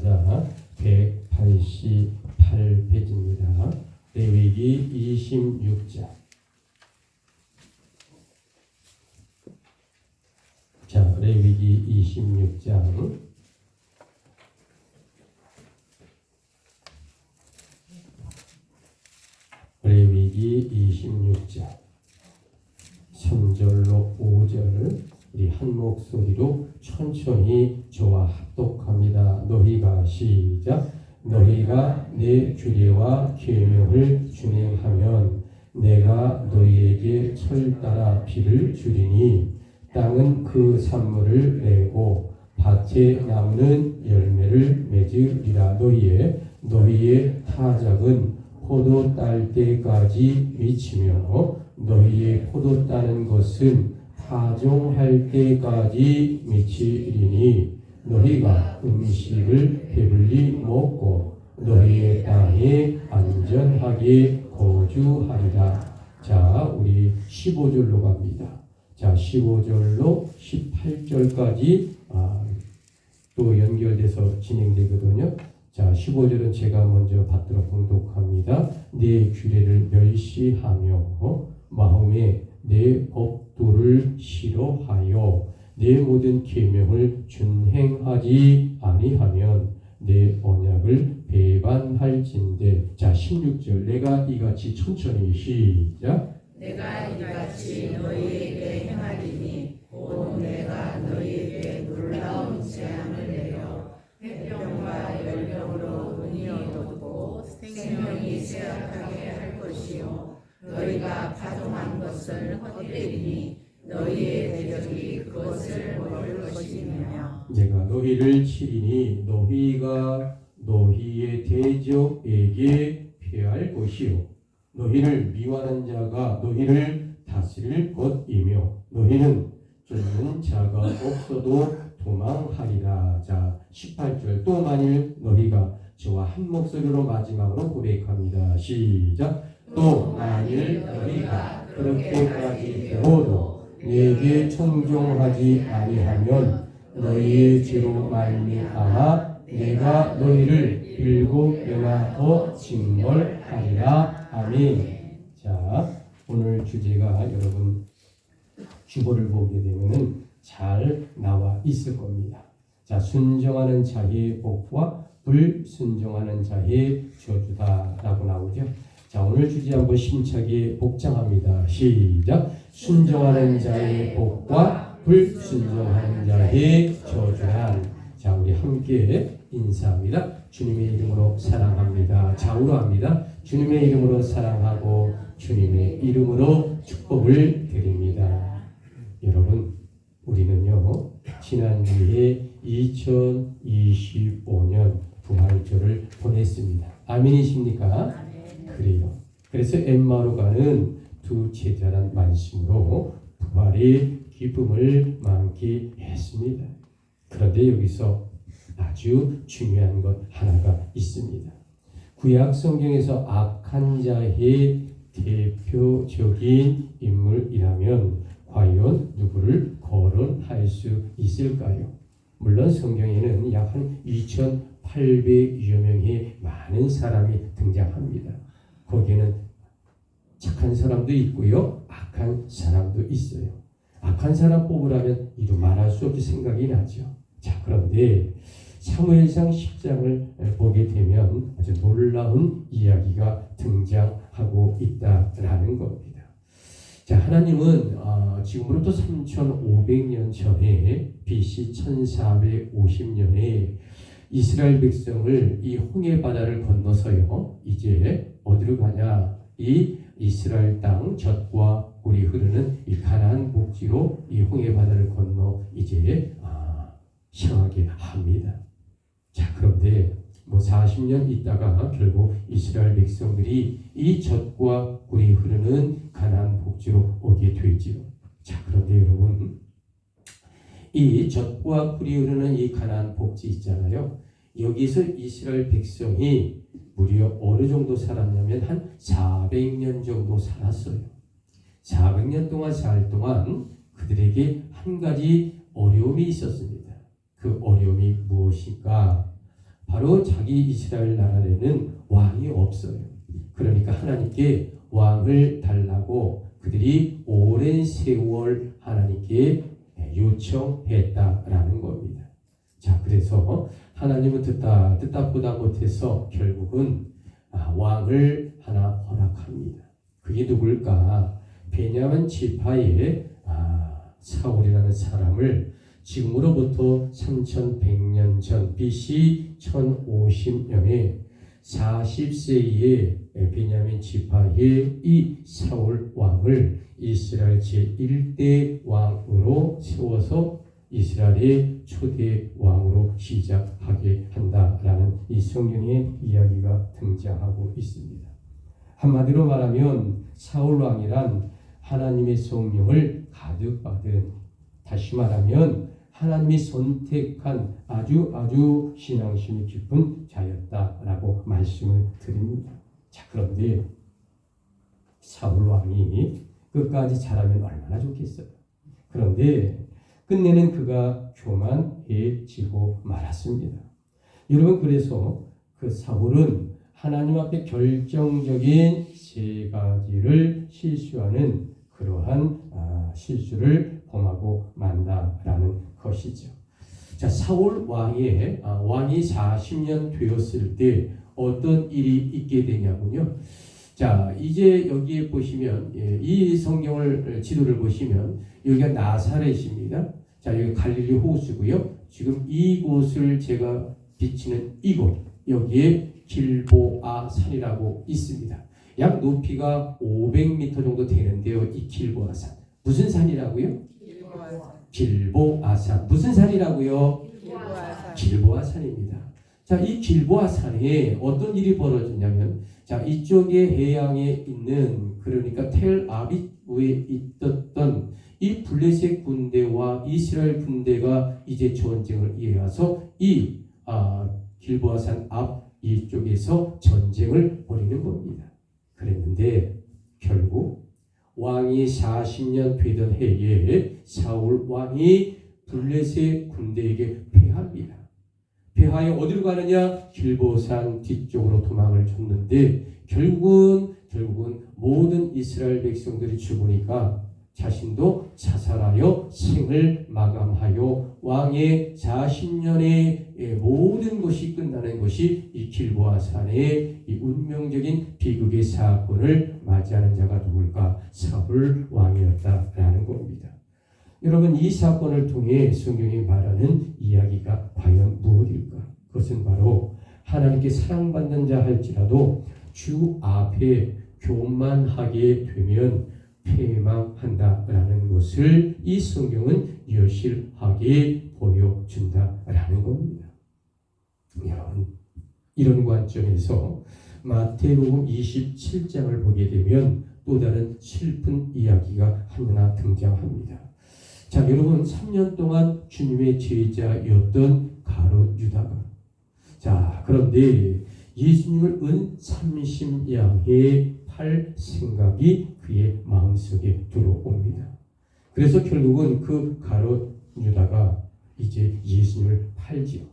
자, 188페이지입니다. 레위기 26장. 자, 레위기 26장. 레위기 26장 3절로 5절 우리 한 목소리로 천천히 저와 합독합니다. 너희가 시작. 너희가 내 규례와 계명을 준행하면 내가 너희에게 철 따라 비를 주리니 땅은 그 산물을 내고 밭의 나무는 열매를 맺으리라. 너희의 타작은 포도 딸 때까지 미치며 너희의 포도 따는 것은 파종할 때까지 미치리니 너희가 음식을 배불리 먹고 너희의 땅에 안전하게 거주하리라. 자, 우리 15절로 갑니다. 자, 15절로 18절까지 또 연결돼서 진행되거든요. 자, 15절은 제가 먼저 받도록 봉독합니다. 내 규례를 멸시하며 마음에 내 법도를 싫어하여 내 모든 계명을 준행하지 아니하면 내 언약을 배반할진대. 자, 16절 내가 이같이 천천히 시작. 내가 이같이 너희에게 행하리니 곧 내가 너희에게 놀라운 재앙을 내려 폐병과 열병으로 은이 어둡고 생명이 쇠약하게 할 것이요 너희가 파종한 것을 헛되리니 너희의 대적이 그것을 먹을 것이며 내가 너희를 치리니 너희가 너희의 대적에게 패할 것이요 너희를 미워하는 자가 너희를 다스릴 것이며 너희는 쫓는 자가 없어도 도망하리라. 자, 18절 또 만일 너희가 저와 한 목소리로 마지막으로 고백합니다. 시작. 또 만일 너희가 그렇게까지 되어도 내게 청종하지 아니하면 너희의 죄로 말미암아 내가 너희를 7배나 더 징벌하리라. 아멘. 자, 오늘 주제가 여러분 주보를 보게 되면은 잘 나와 있을 겁니다. 자, 순종하는 자의 복과 불순종하는 자의 저주다라고 나오죠. 자, 오늘 주제 한번 심차게 복장합니다. 시작. 순종하는 자의 복과 불순종하는 자의 저주란. 자, 우리 함께 인사합니다. 주님의 이름으로 사랑합니다. 좌우로합니다. 주님의 이름으로 사랑하고 주님의 이름으로 축복을 드립니다. 여러분, 우리는요 지난주에 2025년 부활절을 보냈습니다. 아멘이십니까? 그래요. 그래서 엠마오로 가는 두 제자란 말씀으로 부활의 기쁨을 만끽했습니다. 그런데 여기서 아주 중요한 것 하나가 있습니다. 구약 성경에서 악한 자의 대표적인 인물이라면 과연 누구를 거론할 수 있을까요? 물론 성경에는 약 한 2,800여 명의 많은 사람이 등장합니다. 거기에는 착한 사람도 있고요, 악한 사람도 있어요. 악한 사람 뽑으라면 이루 말할 수 없이 생각이 나죠. 자, 그런데 사무엘상 10장을 보게 되면 아주 놀라운 이야기가 등장하고 있다라는 겁니다. 자, 하나님은 지금으로부터 3,500년 전에 BC 1450년에 이스라엘 백성을 이 홍해 바다를 건너서요 이제 어디로 가냐, 이 이스라엘 땅 젖과 꿀이 흐르는 이 가나안 복지로 이 홍해 바다를 건너 이제 향하게 합니다. 자, 그런데 40년 있다가 결국 이스라엘 백성들이 이 젖과 꿀이 흐르는 가나안 복지로 오게 되지요. 자, 그런데 여러분, 이 젖과 꿀이 흐르는 이 가나안 복지 있잖아요. 여기서 이스라엘 백성이 무려 어느 정도 살았냐면 한 400년 정도 살았어요. 400년 동안 살 동안 그들에게 한 가지 어려움이 있었습니다. 그 어려움이 무엇일까? 바로 자기 이스라엘 나라에는 왕이 없어요. 그러니까 하나님께 왕을 달라고 그들이 오랜 세월 하나님께 요청했다라는 겁니다. 자, 그래서 하나님은 듣다 보다 못해서 결국은 왕을 하나 허락합니다. 그게 누굴까? 베냐민 지파의 사울이라는 사람을 지금으로부터 3100년 전 BC 1050년에 40세의 베냐민 지파의 이 사울 왕을 이스라엘 제1대 왕으로 세워서 이스라엘의 초대 왕으로 시작하게 한다라는 이 성경의 이야기가 등장하고 있습니다. 한마디로 말하면 사울 왕이란 하나님의 성령을 가득 받은, 다시 말하면 하나님이 선택한 아주 신앙심이 깊은 자였다라고 말씀을 드립니다. 자, 그런데 사울 왕이 끝까지 자라면 얼마나 좋겠어요. 그런데 끝내는 그가 교만해지고 말았습니다. 여러분, 그래서 그 사울은 하나님 앞에 결정적인 세 가지를 실수하는 그러한 실수를 범하고 만다라는 것이죠. 자, 사울 왕이 40년 되었을 때 어떤 일이 있게 되냐면요. 자, 이제 여기에 보시면 이 성경을 지도를 보시면 여기가 나사렛입니다. 자, 여기 갈릴리 호수고요. 지금 이곳을 제가 비치는 이곳, 여기에 길보아 산이라고 있습니다. 약 높이가 500m 정도 되는데요. 이 길보아 산. 무슨 산이라고요? 길보아 산. 무슨 산이라고요? 길보아 산입니다. 자, 이 길보아 산에 어떤 일이 벌어졌냐면, 자, 이쪽에 해양에 있는, 그러니까 텔아비브에 있었던 이 블레셋 군대와 이스라엘 군대가 이제 전쟁을 이어서 이 길보아 산 앞 이쪽에서 전쟁을 벌이는 겁니다. 그랬는데 결국 왕이 40년 되던 해에 사울 왕이 블레셋 군대에게 패합니다. 패하여 어디로 가느냐? 길보산 뒤쪽으로 도망을 줬는데 결국은 모든 이스라엘 백성들이 죽으니까 자신도 자살하여 생을 마감하여 왕의 40년의 모든 것이 끝나는 것이 이 길보아 산의 이 운명적인 비극의 사건을 맞이하는 자가 누굴까? 사울 왕이었다라는 겁니다. 여러분, 이 사건을 통해 성경이 말하는 이야기가 과연 무엇일까? 그것은 바로 하나님께 사랑받는 자 할지라도 주 앞에 교만하게 되면 패망한다라는 것을 이 성경은 여실하게 보여준다라는 겁니다. 여러분, 이런 관점에서 마태복음 27장을 보게 되면 또 다른 슬픈 이야기가 하나 등장합니다. 자, 여러분, 3년 동안 주님의 제자였던 가룟 유다가, 자, 그런데 예수님을 은 30양의 팔 생각이 그의 마음속에 들어옵니다. 그래서 결국은 그 가룟 유다가 이제 예수님을 팔지요.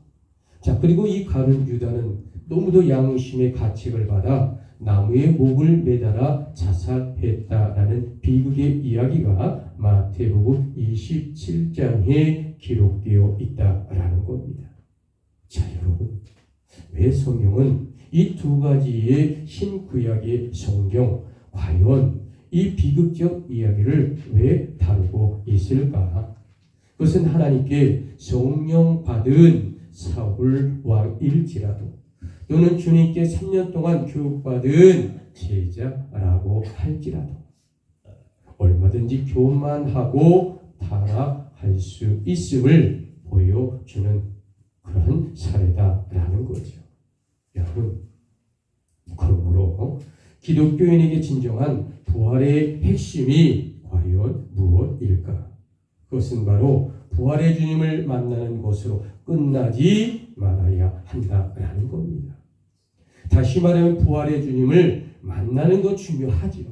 자, 그리고 이 가룟 유다는 너무도 양심의 가책을 받아 나무에 목을 매달아 자살했다라는 비극의 이야기가 마태복음 27장에 기록되어 있다라는 겁니다. 자, 여러분, 왜 성경은 이 두 가지의 신구약의 성경, 과연 이 비극적 이야기를 왜 다루고 있을까? 그것은 하나님께 성령 받은 사울 왕일지라도 또는 주님께 3년 동안 교육받은 제자라고 할지라도 얼마든지 교만하고 타락할 수 있음을 보여주는 그런 사례다라는 거죠. 여러분, 그러므로 기독교인에게 진정한 부활의 핵심이 과연 무엇일까? 그것은 바로 부활의 주님을 만나는 것으로 끝나지 말아야 한다라는 겁니다. 다시 말하면 부활의 주님을 만나는 것 중요하지요.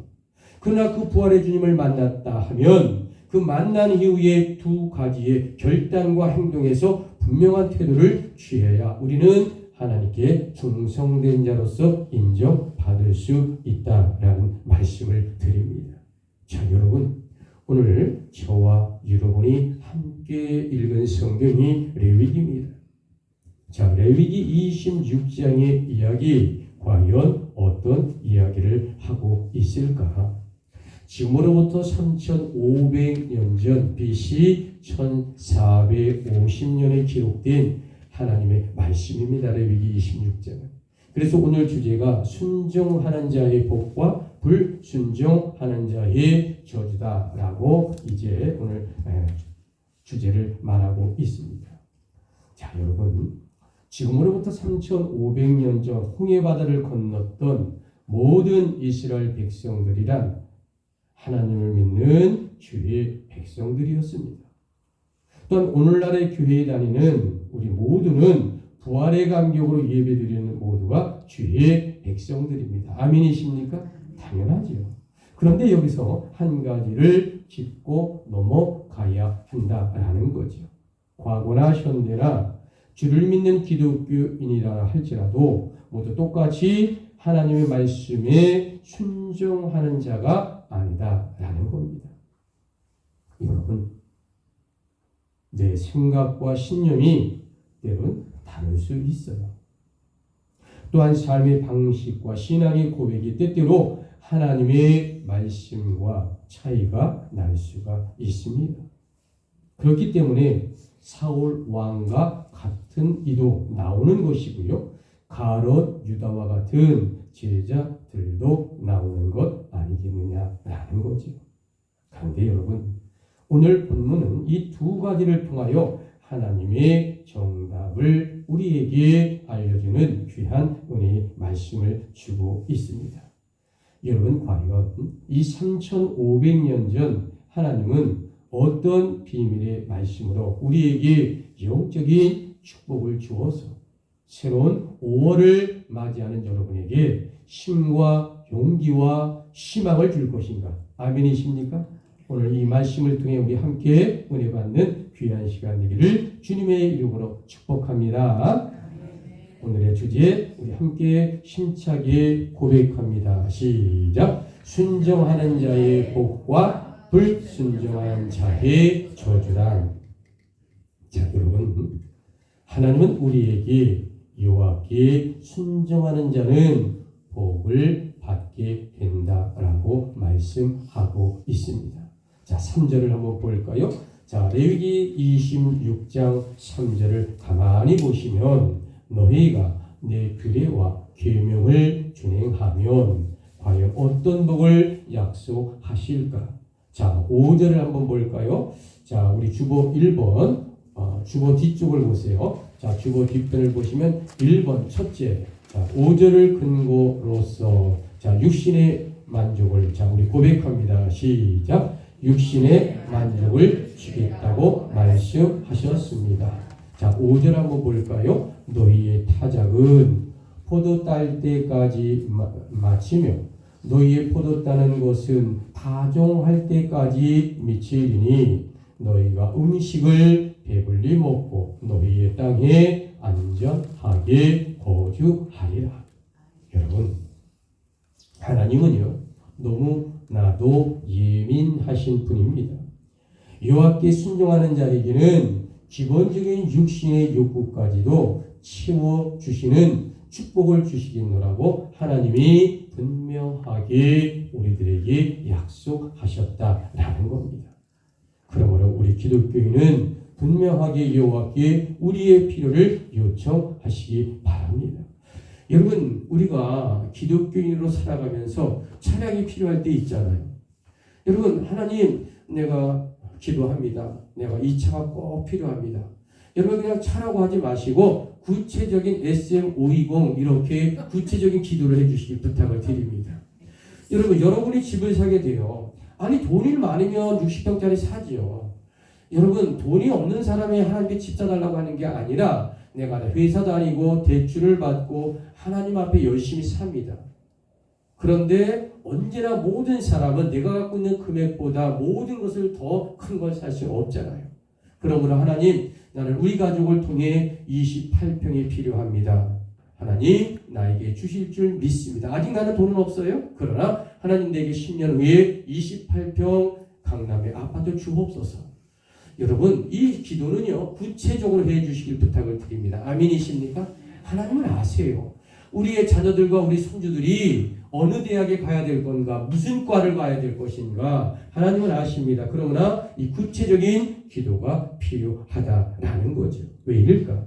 그러나 그 부활의 주님을 만났다 하면 그 만난 이후에 두 가지의 결단과 행동에서 분명한 태도를 취해야 우리는 하나님께 충성된 자로서 인정받을 수 있다라는 말씀을 드립니다. 자, 여러분, 오늘 저와 여러분이 함께 읽은 성경이 레위기입니다. 자, 레위기 26장의 이야기, 과연 어떤 이야기를 하고 있을까? 지금으로부터 3500년 전 BC 1450년에 기록된 하나님의 말씀입니다. 레위기 26장은. 그래서 오늘 주제가 순종하는 자의 복과 불순종하는 자의 저주다라고 이제 오늘 주제를 말하고 있습니다. 자, 여러분, 지금으로부터 3500년 전 홍해바다를 건넜던 모든 이스라엘 백성들이란 하나님을 믿는 주의 백성들이었습니다. 또한 오늘날의 교회에 다니는 우리 모두는 부활의 감격으로 예배드리는 모두가 주의 백성들입니다. 아멘이십니까? 당연하지요. 그런데 여기서 한 가지를 짚고 넘어가야 한다라는 거죠. 과거나 현대나 주를 믿는 기독교인이라 할지라도 모두 똑같이 하나님의 말씀에 순종하는 자가 아니다라는 겁니다. 여러분, 내 생각과 신념이 때론 다를 수 있어요. 또한 삶의 방식과 신앙의 고백이 때때로 하나님의 말씀과 차이가 날 수가 있습니다. 그렇기 때문에 사울 왕과 같은 이도 나오는 것이고요. 가롯 유다와 같은 제자들도 나오는 것 아니겠느냐라는 거죠. 그런데 여러분, 오늘 본문은 이 두 가지를 통하여 하나님의 정답을 우리에게 알려주는 귀한 은혜의 말씀을 주고 있습니다. 여러분, 과연 이 3500년 전 하나님은 어떤 비밀의 말씀으로 우리에게 영적인 축복을 주어서 새로운 5월을 맞이하는 여러분에게 힘과 용기와 희망을 줄 것인가? 아멘이십니까? 오늘 이 말씀을 통해 우리 함께 은혜 받는 귀한 시간 되기를 주님의 이름으로 축복합니다. 오늘의 주제 우리 함께 힘차게 고백합니다. 시작. 순종하는 자의 복과 불순종한 자의 저주란. 자, 여러분, 하나님은 우리에게 여호와께 순종하는 자는 복을 받게 된다라고 말씀하고 있습니다. 자, 3절을 한번 볼까요? 자, 레위기 26장 3절을 가만히 보시면 너희가 내 규례와 계명을 준행하면 과연 어떤 복을 약속하실까? 자, 5절을 한번 볼까요? 자, 우리 주보 1번, 주보 뒤쪽을 보세요. 자, 주보 뒷편을 보시면 1번 첫째, 자, 5절을 근거로서 자, 육신의 만족을 자, 우리 고백합니다. 시작. 육신의 만족을 주겠다고 말씀하셨습니다. 자, 5절 한번 볼까요? 너희의 타작은 포도 딸 때까지 마치며 너희의 포도 따는 것은 파종할 때까지 미치리니 너희가 음식을 배불리 먹고 너희의 땅에 안전하게 거주하리라. 여러분, 하나님은요 너무나도 예민하신 분입니다. 여호와께 순종하는 자에게는 기본적인 육신의 욕구까지도 채워주시는 축복을 주시겠노라고 하나님이 분명하게 우리들에게 약속하셨다라는 겁니다. 그러므로 우리 기독교인은 분명하게 여호와께 우리의 필요를 요청하시기 바랍니다. 여러분, 우리가 기독교인으로 살아가면서 찬양이 필요할 때 있잖아요. 여러분, 하나님, 내가 기도합니다. 내가 이 차가 꼭 필요합니다. 여러분, 그냥 차라고 하지 마시고 구체적인 SM520 이렇게 구체적인 기도를 해주시기 부탁을 드립니다. 여러분, 여러분이 집을 사게 돼요. 아니, 돈이 많으면 60평짜리 사지요. 여러분, 돈이 없는 사람이 하나님께 집 사달라고 하는 게 아니라 내가 회사 다니고 대출을 받고 하나님 앞에 열심히 삽니다. 그런데 언제나 모든 사람은 내가 갖고 있는 금액보다 모든 것을 더 큰 걸 살 수 없잖아요. 그러므로 하나님, 나는 우리 가족을 통해 28평이 필요합니다. 많이 나에게 주실 줄 믿습니다. 아직 나는 돈은 없어요. 그러나 하나님 내게 10년 후에 28평 강남에 아파트 주옵소서. 여러분 이 기도는요 구체적으로 해주시길 부탁을 드립니다. 아멘이십니까? 하나님은 아세요. 우리의 자녀들과 우리 손주들이 어느 대학에 가야 될 건가, 무슨 과를 가야 될 것인가 하나님은 아십니다. 그러나 이 구체적인 기도가 필요하다라는 거죠. 왜일까?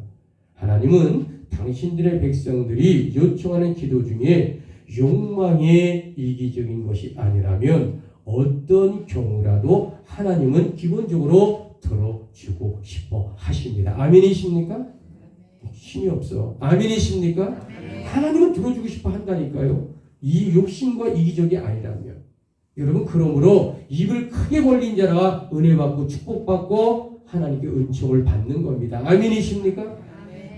하나님은 당신들의 백성들이 요청하는 기도 중에 욕망의 이기적인 것이 아니라면 어떤 경우라도 하나님은 기본적으로 들어주고 싶어 하십니다. 아멘이십니까? 힘이 없어. 아멘이십니까? 하나님은 들어주고 싶어 한다니까요. 이 욕심과 이기적이 아니라면. 여러분 그러므로 입을 크게 벌린 자라 은혜 받고 축복받고 하나님께 은총을 받는 겁니다. 아멘이십니까?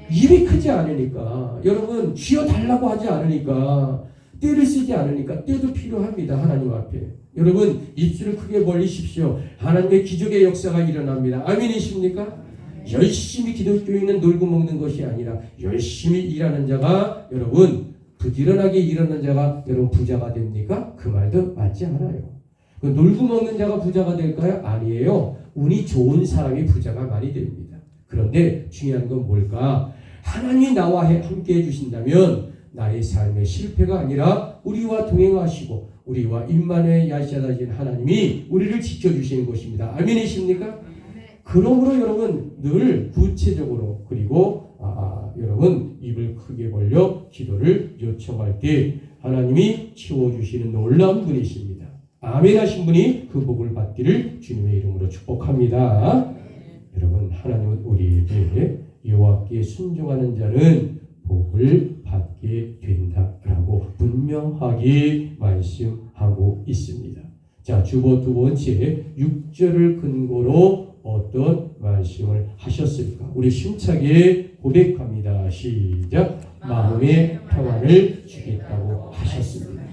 입이 크지 않으니까 여러분 쥐어달라고 하지 않으니까 떼를 쓰지 않으니까 떼도 필요합니다. 하나님 앞에. 여러분 입술을 크게 벌리십시오. 하나님의 기적의 역사가 일어납니다. 아멘이십니까? 열심히 기독교인은 놀고 먹는 것이 아니라 열심히 일하는 자가 여러분 부지런하게 일하는 자가 여러분 부자가 됩니까? 그 말도 맞지 않아요. 놀고 먹는 자가 부자가 될까요? 아니에요. 운이 좋은 사람이 부자가 많이 됩니다. 그런데 중요한 건 뭘까? 하나님이 나와 함께 해주신다면 나의 삶의 실패가 아니라 우리와 동행하시고 우리와 임마누엘 야시아다신 하나님이 우리를 지켜주시는 것입니다. 아멘이십니까? 그러므로 여러분 늘 구체적으로 그리고 여러분 입을 크게 벌려 기도를 요청할 때 하나님이 채워주시는 놀라운 분이십니다. 아멘 하신 분이 그 복을 받기를 주님의 이름으로 축복합니다. 여러분 하나님은 우리에게 여호와께 순종하는 자는 복을 받게 된다라고 분명하게 말씀하고 있습니다. 자, 주보 두 번째 6절을 근거로 어떤 말씀을 하셨을까? 우리 힘차게 고백합니다. 시작. 마음의 평안을 주겠다고 하셨습니다.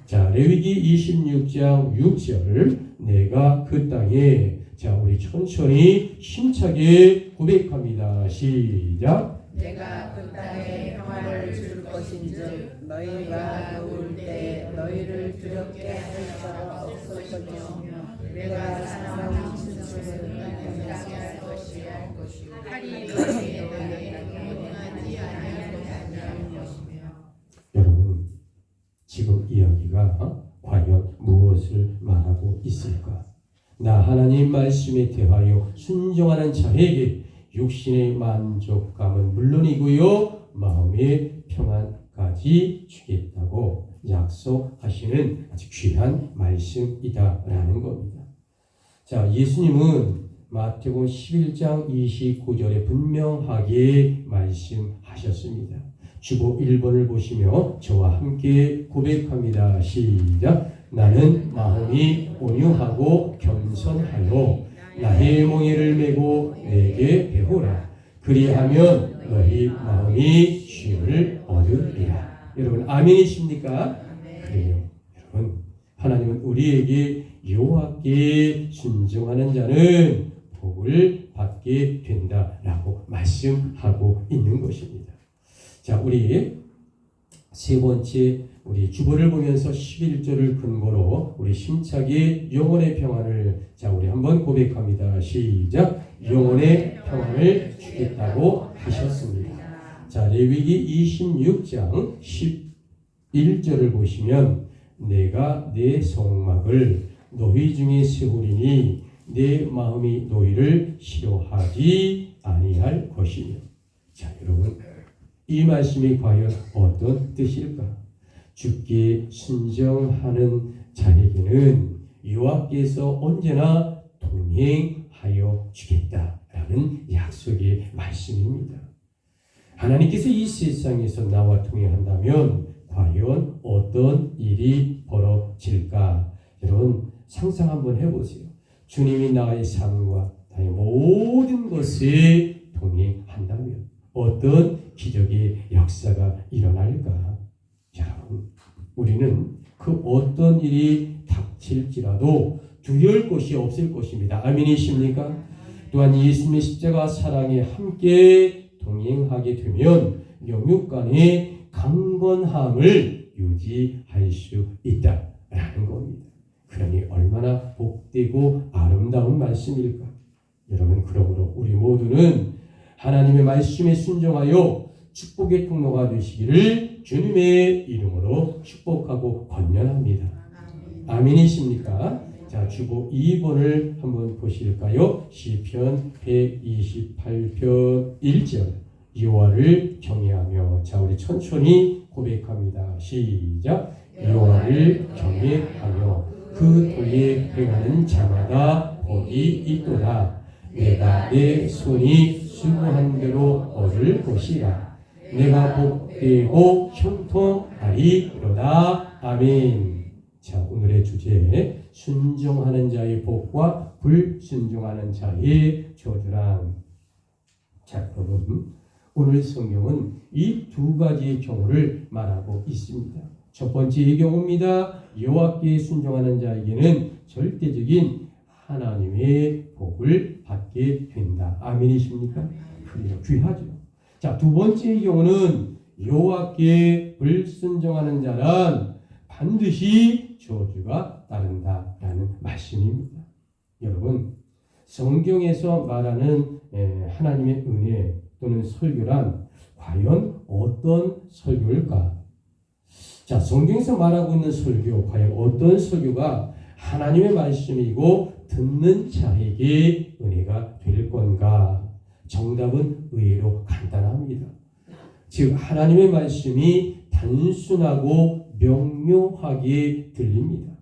자, 레위기 26장 6절 내가 그 땅에 자, 우리 천천히 힘차게 고백합니다. 시작. 내가 그 땅에 평화를 줄 것인즉 너희가 누울 때 너희를 두렵게 할 자가 없으시며 내가 사나운 진술을 당장하게 할 것이요 하리 너희에게 행하지 아니할 것이며. 여러분 지금 이야기가 과연 무엇을 말하고 있을까? 나 하나님 말씀에 대하여 순종하는 자에게 육신의 만족감은 물론이고요 마음의 평안까지 주겠다고 약속하시는 아주 귀한 말씀이다라는 겁니다. 자, 예수님은 마태복음 11장 29절에 분명하게 말씀하셨습니다. 주보 1번을 보시며 저와 함께 고백합니다. 시작. 나는 마음이 온유하고 겸손하여 나의 멍에를 메고 내게 배우라. 그리하면 너희 마음이 쉼을 얻으리라. 여러분 아멘이십니까? 그래요. 여러분 하나님은 우리에게 여호와께 순종하는 자는 복을 받게 된다라고 말씀하고 있는 것입니다. 자, 우리 세 번째 우리 주보를 보면서 11절을 근거로 우리 힘차게 영혼의 평안을 자 우리 한번 고백합니다. 시작. 영혼의 평안을 주겠다고 하셨습니다. 자, 레위기 26장 11절을 보시면 내가 내 성막을 너희 중에 세우리니 내 마음이 너희를 싫어하지 아니할 것이며. 자, 여러분 이 말씀이 과연 어떤 뜻일까? 주께 순종하는 자에게는 여호와께서 언제나 동행하여 주겠다라는 약속의 말씀입니다. 하나님께서 이 세상에서 나와 동행한다면 과연 어떤 일이 벌어질까? 여러분 상상 한번 해보세요. 주님이 나의 삶과 나의 모든 것에 동행한다면 어떤 기적의 역사가 일어날까? 여러분, 우리는 그 어떤 일이 닥칠지라도 두려울 것이 없을 것입니다. 아멘이십니까? 또한 예수님의 십자가 사랑에 함께 동행하게 되면 영육 간의 강건함을 유지할 수 있다라는 겁니다. 그러니 얼마나 복되고 아름다운 말씀일까? 여러분, 그러므로 우리 모두는 하나님의 말씀에 순종하여 축복의 통로가 되시기를 주님의 이름으로 축복하고 권면합니다. 아멘이십니까? 자, 주보 2번을 한번 보실까요? 시편 128편 1절. 여호와를 경외하며. 자, 우리 천천히 고백합니다. 시작. 여호와를 경외하며 그 도에 행하는 자마다 복이 있도다. 내가 내 손이 수고한 대로 얻을 것이라. 내가 복되고 형통하리로다. 아멘. 자, 오늘의 주제, 순종하는 자의 복과 불순종하는 자의 저주란. 자, 여러분, 오늘 성경은 이 두 가지의 경우를 말하고 있습니다. 첫 번째의 경우입니다. 여호와께 순종하는 자에게는 절대적인 하나님의 복을 받게 된다. 아멘이십니까? 그래요. 귀하죠. 자, 두 번째의 경우는 여호와께 불순종하는 자란 반드시 저주가 따른다라는 말씀입니다. 여러분, 성경에서 말하는 하나님의 은혜 또는 설교란 과연 어떤 설교일까? 자, 성경에서 말하고 있는 설교, 과연 어떤 설교가 하나님의 말씀이고 듣는 자에게 은혜가 될 건가? 정답은 의외로 간단합니다. 즉, 하나님의 말씀이 단순하고 명료하게 들립니다.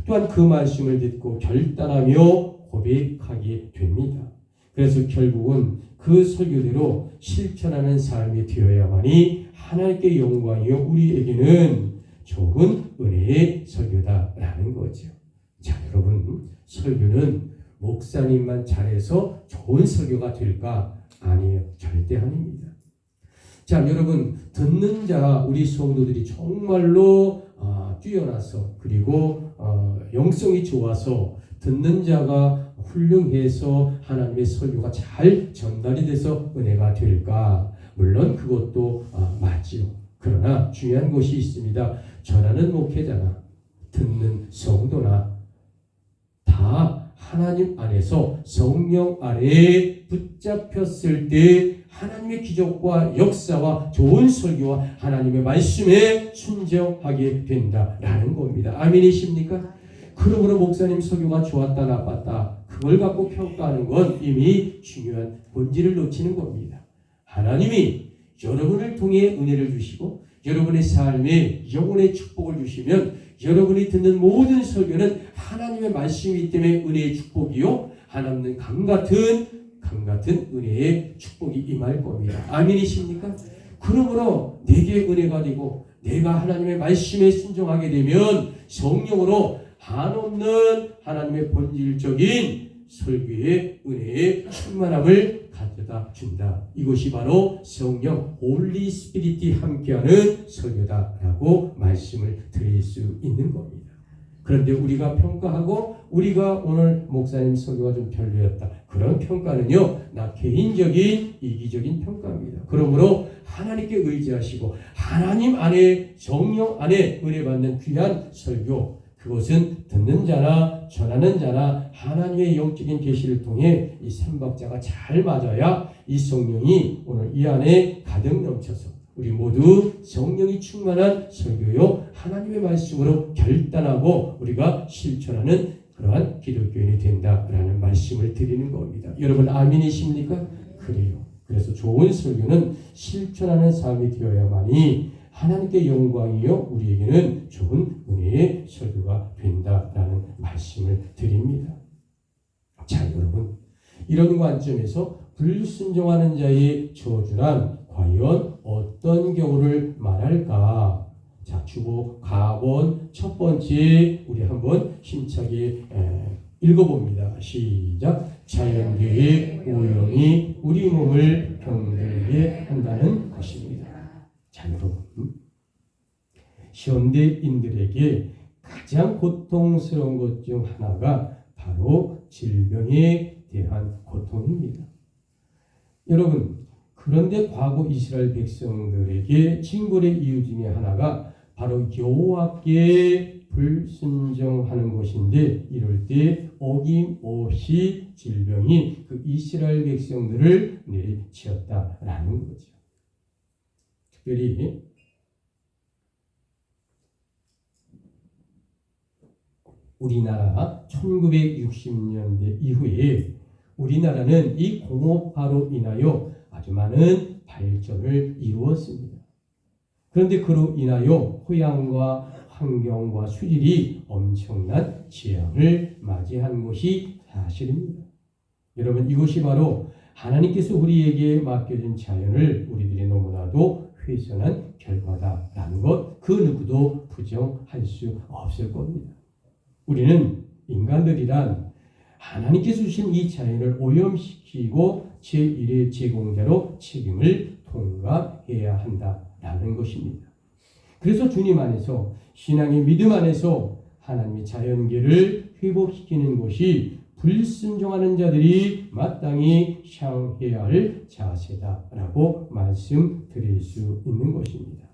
또한 그 말씀을 듣고 결단하며 고백하게 됩니다. 그래서 결국은 그 설교대로 실천하는 삶이 되어야만이 하나님께 영광이요 우리에게는 좋은 은혜의 설교다라는 거죠. 자, 여러분, 설교는 목사님만 잘해서 좋은 설교가 될까? 아니에요. 절대 아닙니다. 자, 여러분, 듣는 자 우리 성도들이 정말로 뛰어나서 그리고 영성이 좋아서 듣는 자가 훌륭해서 하나님의 설교가 잘 전달이 돼서 은혜가 될까? 물론 그것도 맞지요. 그러나 중요한 것이 있습니다. 전하는 목회자나 듣는 성도나 다 하나님 안에서 성령 아래에 붙잡혔을 때 하나님의 기적과 역사와 좋은 설교와 하나님의 말씀에 순종하게 된다라는 겁니다. 아멘이십니까? 그러므로 목사님 설교가 좋았다 나빴다 그걸 갖고 평가하는 건 이미 중요한 본질을 놓치는 겁니다. 하나님이 여러분을 통해 은혜를 주시고 여러분의 삶에 영혼의 축복을 주시면 여러분이 듣는 모든 설교는 하나님의 말씀이기 때문에 은혜의 축복이요 하나님은 강같은 은혜의 축복이 임할 겁니다. 아멘이십니까? 그러므로 내게 은혜가 되고 내가 하나님의 말씀에 순종하게 되면 성령으로 한없는 하나님의 본질적인 설교의 은혜의 충만함을 가져다 준다. 이것이 바로 성령 홀리 스피릿이 함께하는 설교다라고 말씀을 드릴 수 있는 겁니다. 그런데 우리가 평가하고 우리가 오늘 목사님 설교가 좀 별로였다. 그런 평가는요, 나 개인적인 이기적인 평가입니다. 그러므로 하나님께 의지하시고 하나님 안에 성령 안에 은혜 받는 귀한 설교, 그것은 듣는 자나 전하는 자나 하나님의 영적인 계시를 통해 이 삼박자가 잘 맞아야 이 성령이 오늘 이 안에 가득 넘쳐서 우리 모두 성령이 충만한 설교요 하나님의 말씀으로 결단하고 우리가 실천하는 그러한 기독교인이 된다라는 말씀을 드리는 겁니다. 여러분 아멘이십니까? 그래요. 그래서 좋은 설교는 실천하는 삶이 되어야만이 하나님께 영광이요 우리에게는 좋은 은혜의 설교가 된다라는 말씀을 드립니다. 자, 여러분, 이런 관점에서 불순종하는 자의 저주란 과연 어떤 경우를 말할까? 자, 주보 가본 첫 번째 우리 한번 힘차게 읽어봅니다. 시작. 자연계의 오염이 우리 몸을 병들게 한다는 것입니다. 자, 여러분, 현대인들에게 가장 고통스러운 것 중 하나가 바로 질병에 대한 고통입니다. 여러분, 그런데 과거 이스라엘 백성들에게 징벌의 이유 중에 하나가 바로 여호와께 불순종하는 것인데, 이럴 때 어김없이 질병이 그 이스라엘 백성들을 내리치었다라는 거죠. 특별히 우리나라 1960년대 이후에 우리나라는 이 공업화로 인하여 아주 많은 발전을 이루었습니다. 그런데 그로 인하여 토양과 환경과 수질이 엄청난 재앙을 맞이한 것이 사실입니다. 여러분, 이것이 바로 하나님께서 우리에게 맡겨진 자연을 우리들이 너무나도 훼손한 결과다라는 것, 그 누구도 부정할 수 없을 겁니다. 우리는 인간들이란 하나님께서 주신 이 자연을 오염시키고 제1의 제공자로 책임을 통과해야 한다라는 것입니다. 그래서 주님 안에서, 신앙의 믿음 안에서 하나님의 자연계를 회복시키는 것이 불순종하는 자들이 마땅히 향해야 할 자세다라고 말씀드릴 수 있는 것입니다.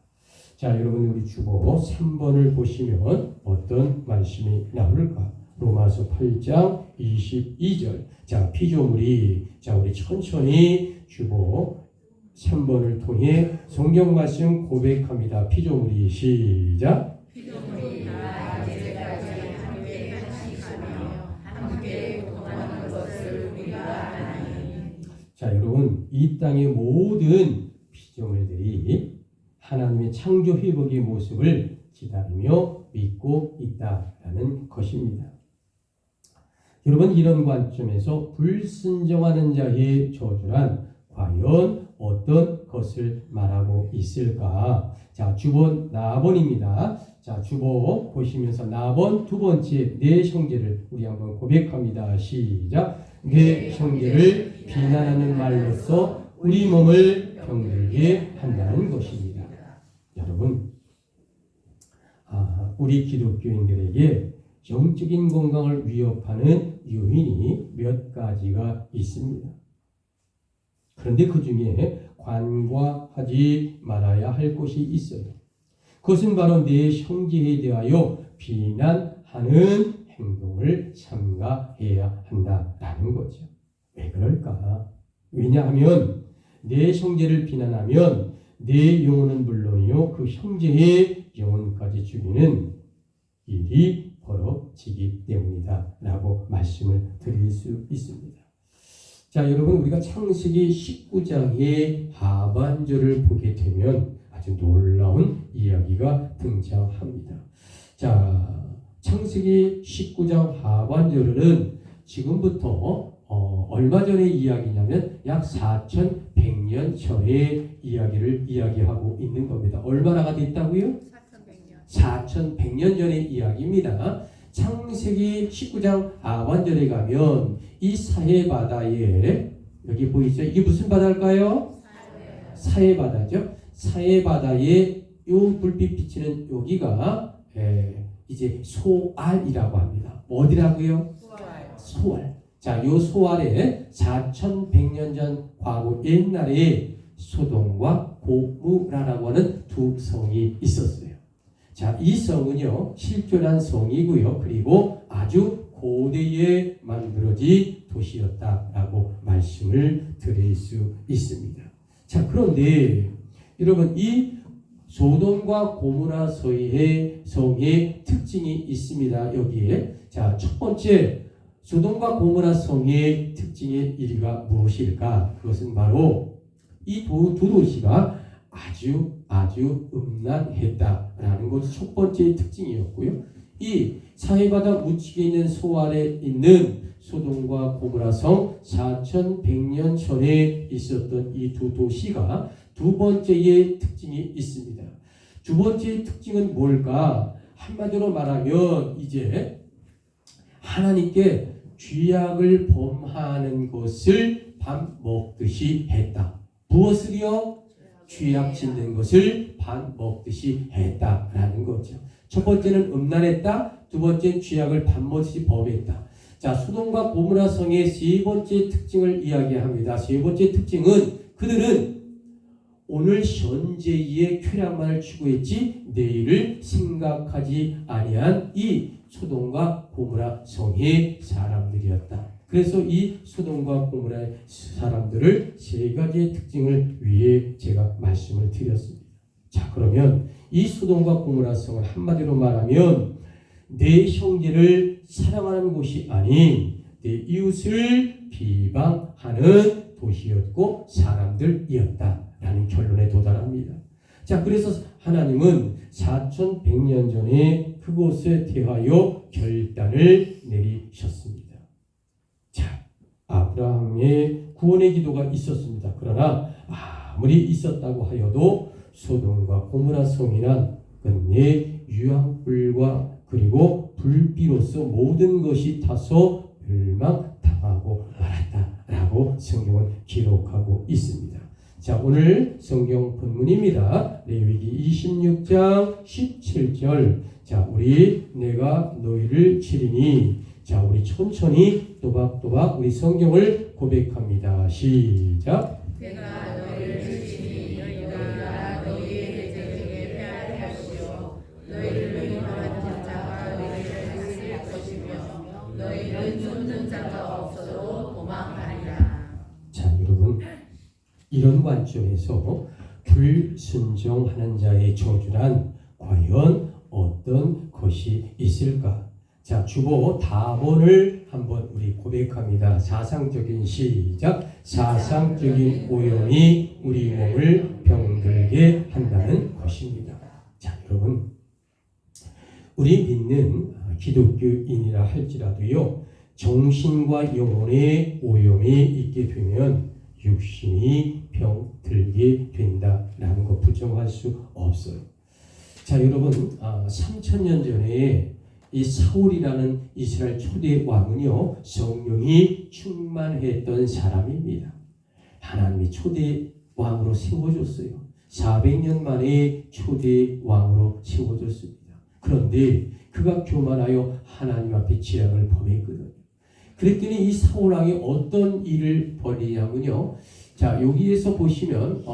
자, 여러분, 우리 주보 3번을 보시면 어떤 말씀이 나올까? 로마서 8장 22절. 자, 피조물이, 자, 우리 천천히 주보 3번을 통해 성경 말씀 고백합니다. 피조물이, 시작. 피조물이 다 이제까지 함께 한식하며 함께 동하는 것을 우리가 아나니. 자, 여러분, 이 땅의 모든 피조물들이 하나님의 창조 회복의 모습을 기다리며 믿고 있다라는 것입니다. 여러분, 이런 관점에서 불순종하는 자의 저주란 과연 어떤 것을 말하고 있을까? 자, 주본 나본입니다. 자, 주보 보시면서 나본 두 번째 내 형제를 우리 한번 고백합니다. 시작. 내 형제를 비난하는 말로써 우리 몸을 병들게 한다는 것입니다. 여러분, 우리 기독교인들에게 영적인 건강을 위협하는 요인이 몇 가지가 있습니다. 그런데 그 중에 간과하지 말아야 할 것이 있어요. 그것은 바로 내 형제에 대하여 비난하는 행동을 삼가해야 한다라는 거죠. 왜 그럴까? 왜냐하면 내 형제를 비난하면 내 영혼은 물론이요, 그 형제의 영혼까지 죽이는 일이 벌어지기 때문이다 라고 말씀을 드릴 수 있습니다. 자, 여러분, 우리가 창세기 19장의 하반절을 보게 되면 아주 놀라운 이야기가 등장합니다. 자, 창세기 19장 하반절은 지금부터 얼마 전의 이야기냐면 약 4100년 전의 이야기를 이야기하고 있는 겁니다. 얼마나가 됐다고요? 4100년 전의 이야기입니다. 창세기 19장 하반절에 가면 이 사해바다에, 여기 보이죠? 이게 무슨 바다일까요? 사해바다죠. 사해바다에 요 불빛 비치는 여기가 이제 소알이라고 합니다. 어디라고요? 소알. 자, 요 소알에 4100년 전 과거 옛날에 소돔과 고무라라고 하는 두 성이 있었어요. 자, 이 성은요, 실존한 성이고요. 그리고 아주 고대에 만들어진 도시였다라고 말씀을 드릴 수 있습니다. 자, 그런데 여러분, 이 소돔과 고모라 성의 특징이 있습니다. 여기에. 자, 첫 번째, 소돔과 고모라 성의 특징의 일위가 무엇일까? 그것은 바로 이 두 도시가 아주 음란했다라는 것이 첫 번째 특징이었고요. 이 사해바다 우측에 있는 소알에 있는 소돔과 고모라 성 4100년 전에 있었던 이 두 도시가 두 번째의 특징이 있습니다. 두 번째의 특징은 뭘까? 한마디로 말하면 이제 하나님께 죄악을 범하는 것을 밥 먹듯이 했다. 무엇을요? 죄악 짓는 것을 밥 먹듯이 했다라는 거죠. 첫 번째는 음란했다. 두 번째는 죄악을 밥 먹듯이 범했다. 자, 소돔과 고모라 성의 세 번째 특징을 이야기합니다. 세 번째 특징은 그들은 오늘 현재의 쾌락만을 추구했지 내일을 생각하지 아니한 이 소돔과 고모라 성의 사람들이었다. 그래서 이 소돔과 고모라의 사람들을 세 가지의 특징을 위해 제가 말씀을 드렸습니다. 자, 그러면 이 소돔과 고모라 성은 한마디로 말하면 내 형제를 사랑하는 곳이 아닌 내 이웃을 비방하는 도시였고 사람들이었다라는 결론에 도달합니다. 자, 그래서 하나님은 4100년 전에 그곳에 대하여 결단을 내리셨습니다. 자, 아브라함의 구원의 기도가 있었습니다. 그러나 아무리 있었다고 하여도 소돔과 고모라 성이란 끝내 유황불과 그리고 불비로서 모든 것이 타서 멸망당하고 말았다라고 성경은 기록하고 있습니다. 자, 오늘 성경 본문입니다. 레위기 26장 17절. 자, 우리 내가 너희를 치리니. 자, 우리 천천히 또박또박 우리 성경을 고백합니다. 시작. 내가 너희를 치니 너희가 너희의 대적 중에 패하게 하시오. 너희를 위임하는 자가 너희를 다스릴 것이며 너희는 쫓는 자가 없어도 도망하리라. 자, 여러분, 이런 관점에서 불순종하는 자의 저주란 과연 어떤 것이 있을까? 자, 주보 다본을 한번 우리 고백합니다. 사상적인 시작. 사상적인 오염이 우리 몸을 병들게 한다는 것입니다. 자, 여러분, 우리 믿는 기독교인이라 할지라도요, 정신과 영혼의 오염이 있게 되면 육신이 병들게 된다라는 거 부정할 수 없어요. 자, 여러분, 3000년 전에 이 사울이라는 이스라엘 초대 왕은요, 성령이 충만했던 사람입니다. 하나님이 초대 왕으로 세워줬어요. 400년 만에 초대 왕으로 세워졌습니다. 그런데 그가 교만하여 하나님 앞에 지략을 범했거든요. 그랬더니 이 사울 왕이 어떤 일을 벌이냐면요. 자, 여기에서 보시면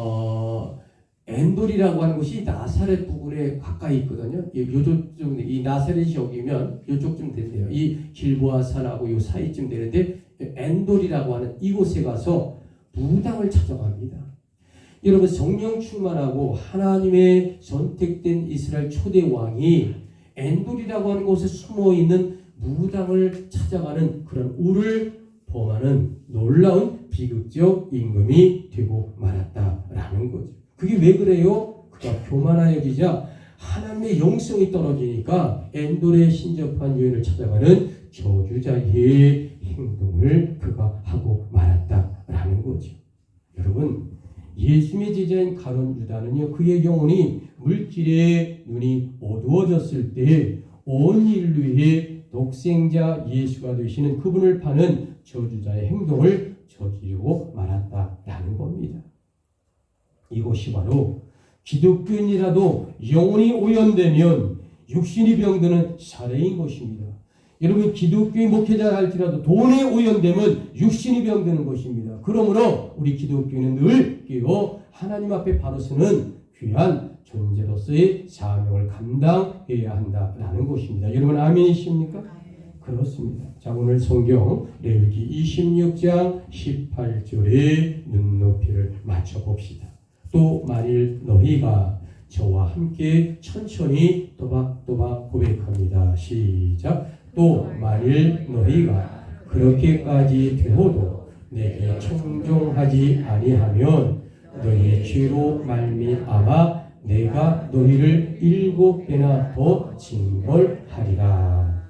엔돌이라고 하는 곳이 나사렛 부근에 가까이 있거든요. 요쪽 이 나사렛이 여기면 요쪽쯤 된대요. 이 길보아 산하고 요 사이쯤 되는데 엔돌이라고 하는 이곳에 가서 무당을 찾아갑니다. 여러분, 성령 충만하고 하나님의 선택된 이스라엘 초대 왕이 엔돌이라고 하는 곳에 숨어 있는 무당을 찾아가는 그런 우를 범하는 놀라운 비극적 임금이 되고 말았다라는 거죠. 그게 왜 그래요? 그가 교만하여 여기자 하나님의 영성이 떨어지니까 엔돌에 신접한 여인을 찾아가는 저주자의 행동을 그가 하고 말았다라는 거죠. 여러분, 예수님의 제자인 가룟 유다는요, 그의 영혼이 물질의 눈이 어두워졌을 때 온 인류의 독생자 예수가 되시는 그분을 파는 저주자의 행동을 저지르고 말았다라는 겁니다. 이것이 바로 기독교인이라도 영혼이 오염되면 육신이 병드는 사례인 것입니다. 여러분, 기독교인 목회자라 할지라도 돈에 오염되면 육신이 병드는 것입니다. 그러므로 우리 기독교인은 늘 깨어 하나님 앞에 바로 서는 귀한 존재로서의 사명을 감당해야 한다라는 것입니다. 여러분, 아멘이십니까? 그렇습니다. 자, 오늘 성경 레위기 26장 18절에 눈높이를 맞춰봅시다. 또 만일 너희가 저와 함께 천천히 또박또박 고백합니다. 시작. 또 만일 너희가 그렇게까지 되어도 내게 청종하지 아니하면 너희의 죄로 말미암아 내가 너희를 7배나 더 징벌하리라.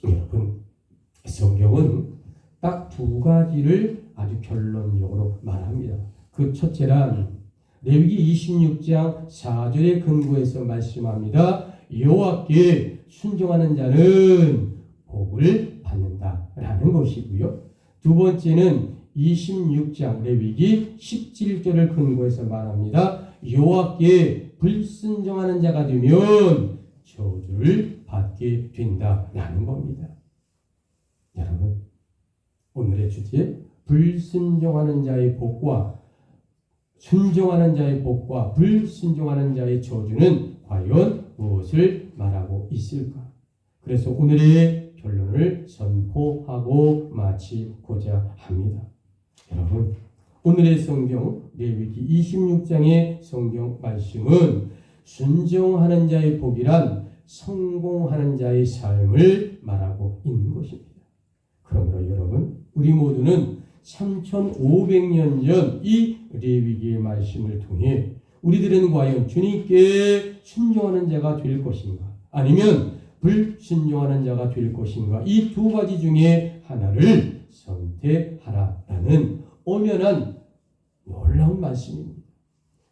여러분, 성경은 딱 두 가지를 아주 결론적으로 말합니다. 그 첫째란 레위기 26장 4절의 근거에서 말씀합니다. 여호와께 순종하는 자는 복을 받는다라는 것이고요. 두 번째는 26장 레위기 17절을 근거해서 말합니다. 여호와께 불순종하는 자가 되면 저주를 받게 된다라는 겁니다. 여러분, 오늘의 주제 불순종하는 자의 복과 순종하는 자의 복과 불순종하는 자의 저주는 과연 무엇을 말하고 있을까? 그래서 오늘의 결론을 선포하고 마치고자 합니다. 여러분, 오늘의 성경 레위기 26장의 성경 말씀은 순종하는 자의 복이란 성공하는 자의 삶을 말하고 있는 것입니다. 그러므로 여러분, 우리 모두는 3500년 전 이 레위기의 말씀을 통해 우리들은 과연 주님께 순종하는 자가 될 것인가, 아니면 불순종하는 자가 될 것인가, 이 두 가지 중에 하나를 선택하라라는 엄연한 놀라운 말씀입니다.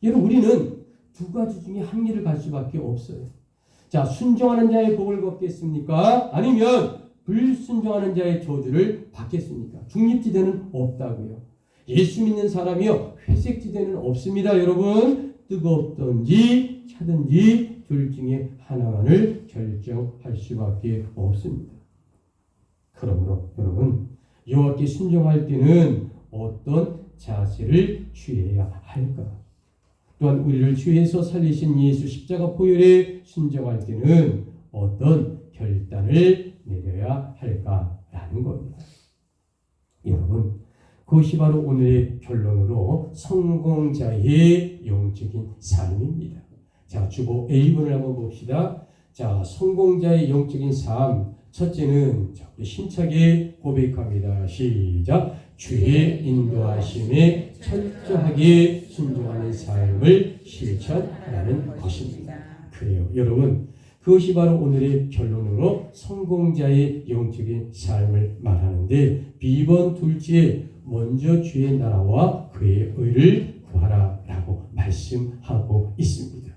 여러분, 우리는 두 가지 중에 한 길을 갈 수밖에 없어요. 자, 순종하는 자의 복을 받겠습니까? 아니면 불순종하는 자의 저주를 받겠습니까? 중립지대는 없다고요. 예수 믿는 사람이요, 회색지대는 없습니다. 여러분, 뜨겁든지 차든지 둘 중에 하나만을 결정할 수밖에 없습니다. 그러므로 여러분, 여호와께 순종할 때는 어떤 자세를 취해야 할까? 또한 우리를 죄에서 살리신 예수 십자가 보혈에 순종할 때는 어떤 결단을 내려야 할까라는 겁니다. 여러분, 그것이 바로 오늘의 결론으로 성공자의 영적인 삶입니다. 자, 주보 A번을 한번 봅시다. 자, 성공자의 영적인 삶. 첫째는 힘차게 고백합니다. 시작. 주의 인도하심에 철저하게 순종하는 삶을 실천하는 것입니다. 그래요. 여러분, 그것이 바로 오늘의 결론으로 성공자의 영적인 삶을 말하는데, B번 둘째, 먼저 주의 나라와 그의 의를 구하라라고 말씀하고 있습니다.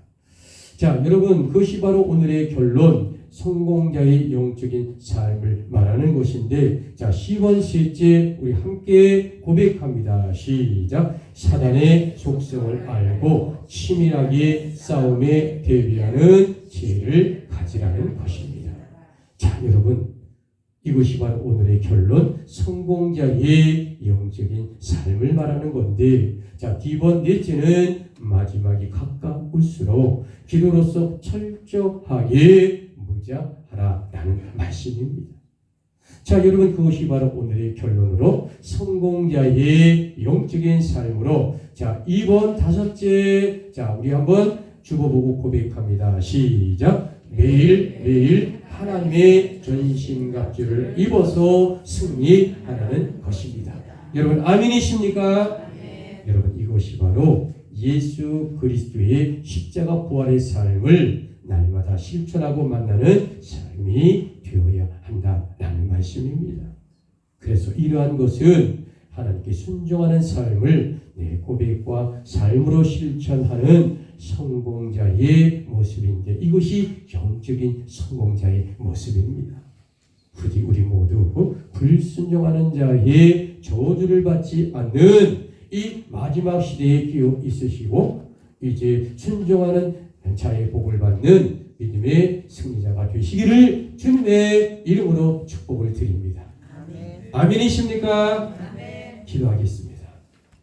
자, 여러분, 그것이 바로 오늘의 결론, 성공자의 영적인 삶을 말하는 것인데, 자, C번 셋째, 우리 함께 고백합니다. 시작. 사단의 속성을 알고 치밀하게 싸움에 대비하는 지혜를 가지라는 것입니다. 자, 여러분, 이것이 바로 오늘의 결론, 성공자의 영적인 삶을 말하는 건데, 자, D번 넷째는 마지막이 가까울수록 기도로서 철저하게 무장하라라는 말씀입니다. 자, 여러분, 그것이 바로 오늘의 결론으로 성공자의 영적인 삶으로, 자, 2번 다섯째, 자, 우리 한번 주보보고 고백합니다. 시작. 매일매일 하나님의 전신갑주를 입어서 승리하라는 것입니다. 여러분, 아멘이십니까? 여러분, 이것이 바로 예수 그리스도의 십자가 부활의 삶을 날마다 실천하고 만나는 삶이 되어야 한다라는 말씀입니다. 그래서 이러한 것은 하나님께 순종하는 삶을 내 고백과 삶으로 실천하는 성공자의 모습인데, 이것이 영적인 성공자의 모습입니다. 부디 우리 모두 불순종하는 자의 저주를 받지 않는 이 마지막 시대에 끼어 있으시고, 이제 순종하는 자의 복을 받는 믿음의 승리자가 되시기를 주님의 이름으로 축복을 드립니다. 아멘. 아멘이십니까? 아멘. 기도하겠습니다.